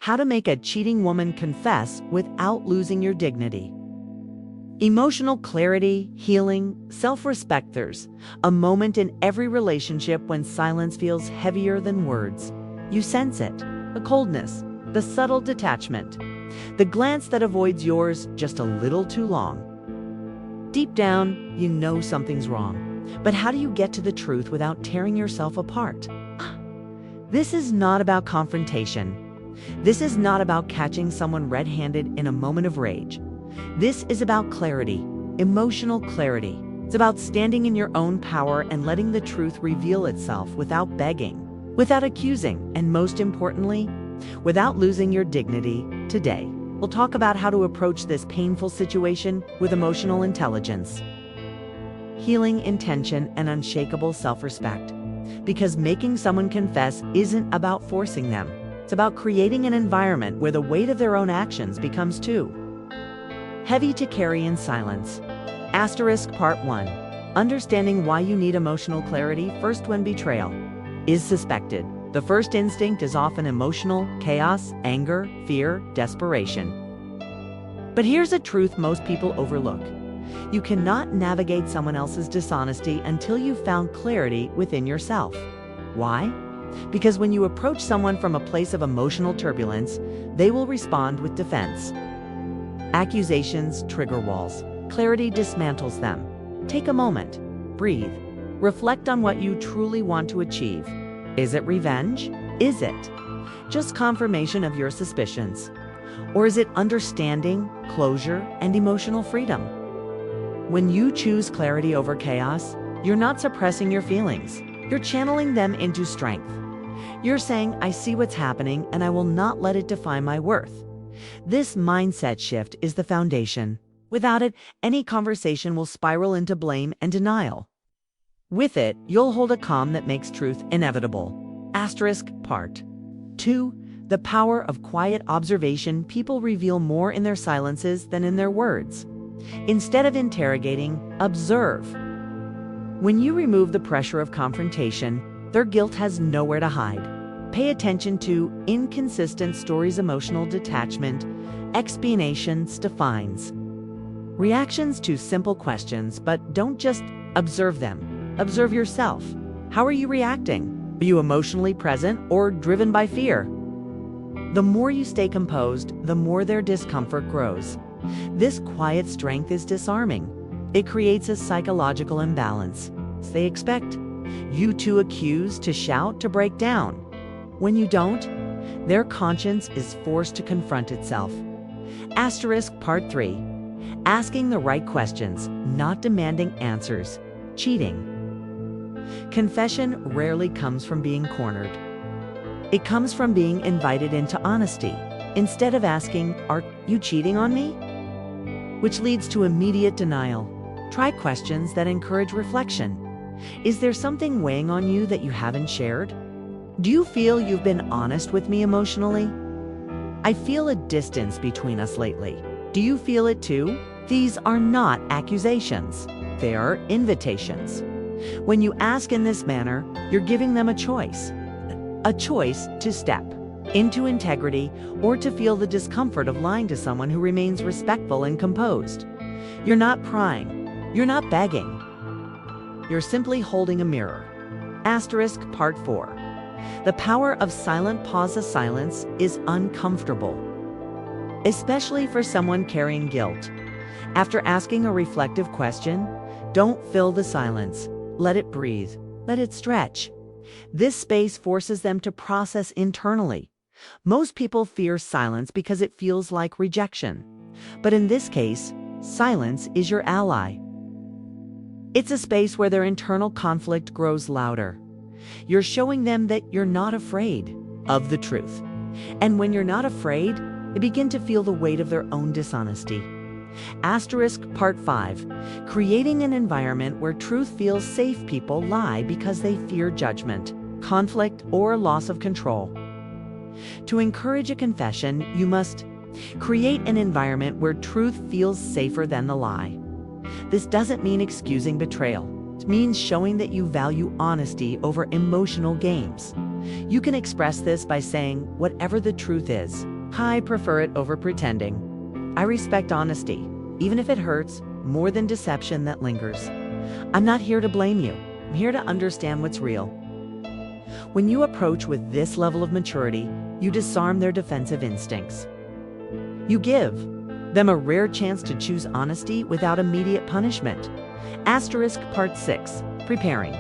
How to make a cheating woman confess without losing your dignity. Emotional clarity, healing, self-respect. There's a moment in every relationship when silence feels heavier than words. You sense it, the coldness, the subtle detachment, the glance that avoids yours just a little too long. Deep down, you know something's wrong. But how do you get to the truth without tearing yourself apart? This is not about confrontation. This is not about catching someone red-handed in a moment of rage. This is about clarity, emotional clarity. It's about standing in your own power and letting the truth reveal itself without begging, without accusing, and most importantly, without losing your dignity. Today, we'll talk about how to approach this painful situation with emotional intelligence, healing intention, and unshakable self-respect. Because making someone confess isn't about forcing them. It's about creating an environment where the weight of their own actions becomes too heavy to carry in silence. Part 1. Understanding why you need emotional clarity. First, when betrayal is suspected, the first instinct is often emotional: chaos, anger, fear, desperation. But here's a truth most people overlook. You cannot navigate someone else's dishonesty until you've found clarity within yourself. Why? Because when you approach someone from a place of emotional turbulence, they will respond with defense. Accusations trigger walls. Clarity dismantles them. Take a moment. Breathe. Reflect on what you truly want to achieve. Is it revenge? Is it just confirmation of your suspicions? Or is it understanding, closure, and emotional freedom? When you choose clarity over chaos, you're not suppressing your feelings. You're channeling them into strength. You're saying, I see what's happening and I will not let it define my worth. This mindset shift is the foundation. Without it, any conversation will spiral into blame and denial. With it, you'll hold a calm that makes truth inevitable. Part 2. The power of quiet observation. People reveal more in their silences than in their words. Instead of interrogating, observe. When you remove the pressure of confrontation, their guilt has nowhere to hide. Pay attention to inconsistent stories, emotional detachment, explanations, defines, reactions to simple questions. But don't just observe them. Observe yourself. How are you reacting? Are you emotionally present or driven by fear? The more you stay composed, the more their discomfort grows. This quiet strength is disarming. It creates a psychological imbalance. They expect you to accuse, to shout, to break down. When you don't, their conscience is forced to confront itself. Part 3. Asking the right questions, not demanding answers. Cheating. Confession rarely comes from being cornered. It comes from being invited into honesty. Instead of asking, are you cheating on me? Which leads to immediate denial. Try questions that encourage reflection. Is there something weighing on you that you haven't shared? Do you feel you've been honest with me emotionally? I feel a distance between us lately. Do you feel it too? These are not accusations. They are invitations. When you ask in this manner, you're giving them a choice to step into integrity or to feel the discomfort of lying to someone who remains respectful and composed. You're not prying. You're not begging. You're simply holding a mirror. Part 4. The power of silent pause. Silence is uncomfortable, especially for someone carrying guilt. After asking a reflective question, don't fill the silence. Let it breathe. Let it stretch. This space forces them to process internally. Most people fear silence because it feels like rejection. But in this case, silence is your ally. It's a space where their internal conflict grows louder. You're showing them that you're not afraid of the truth. And when you're not afraid, they begin to feel the weight of their own dishonesty. Part 5. Creating an environment where truth feels safe. People lie because they fear judgment, conflict, or loss of control. To encourage a confession, you must create an environment where truth feels safer than the lie. This doesn't mean excusing betrayal. It means showing that you value honesty over emotional games. You can express this by saying whatever the truth is. I prefer it over pretending. I respect honesty, even if it hurts, more than deception that lingers. I'm not here to blame you. I'm here to understand what's real. When you approach with this level of maturity, you disarm their defensive instincts. You give them a rare chance to choose honesty without immediate punishment. Asterisk Part 6. Preparing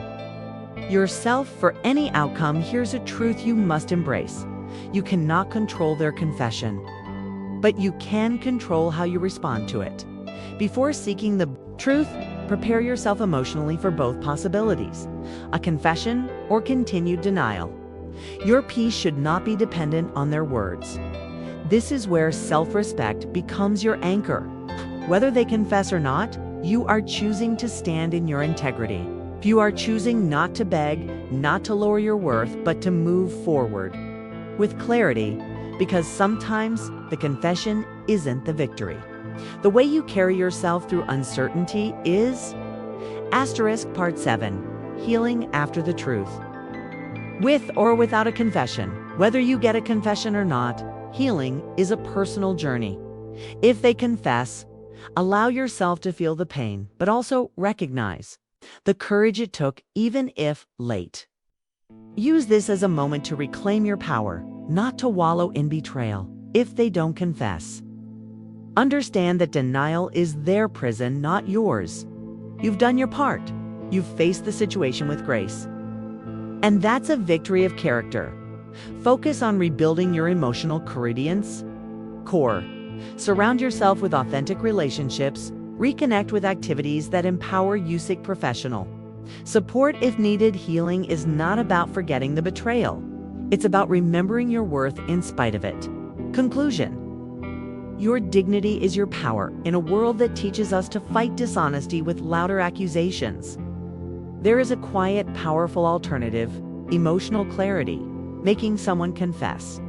yourself for any outcome. Here's a truth you must embrace. You cannot control their confession, but you can control how you respond to it. Before seeking the truth, prepare yourself emotionally for both possibilities, a confession or continued denial. Your peace should not be dependent on their words. This is where self-respect becomes your anchor. Whether they confess or not, you are choosing to stand in your integrity. You are choosing not to beg, not to lower your worth, but to move forward with clarity, because sometimes the confession isn't the victory. The way you carry yourself through uncertainty is Asterisk Part 7. Healing after the truth. With or without a confession, whether you get a confession or not, healing is a personal journey. If they confess, allow yourself to feel the pain, but also recognize the courage it took, even if late. Use this as a moment to reclaim your power, not to wallow in betrayal if they don't confess. Understand that denial is their prison, not yours. You've done your part. You've faced the situation with grace. And that's a victory of character. Focus on rebuilding your emotional core. Surround yourself with authentic relationships. Reconnect with activities that empower you. Seek professional support if needed. Healing is not about forgetting the betrayal. It's about remembering your worth in spite of it. Conclusion. Your dignity is your power in a world that teaches us to fight dishonesty with louder accusations. There is a quiet, powerful alternative: emotional clarity. Making someone confess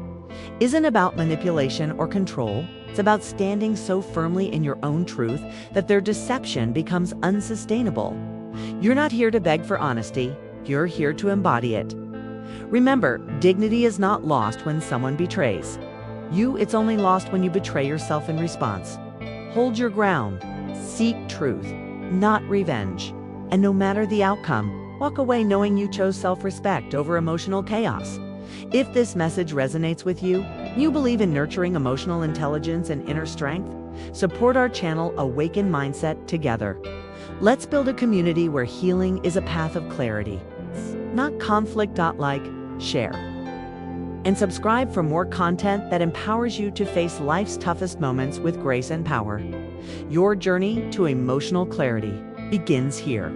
isn't about manipulation or control. It's about standing so firmly in your own truth that their deception becomes unsustainable. You're not here to beg for honesty. You're here to embody it. Remember, dignity is not lost when someone betrays you. It's only lost when you betray yourself in response. Hold your ground. Seek truth, not revenge. And no matter the outcome, walk away knowing you chose self-respect over emotional chaos. If this message resonates with you, you believe in nurturing emotional intelligence and inner strength, support our channel Awaken Mindset together. Let's build a community where healing is a path of clarity, not conflict. Like, share, and subscribe for more content that empowers you to face life's toughest moments with grace and power. Your journey to emotional clarity begins here.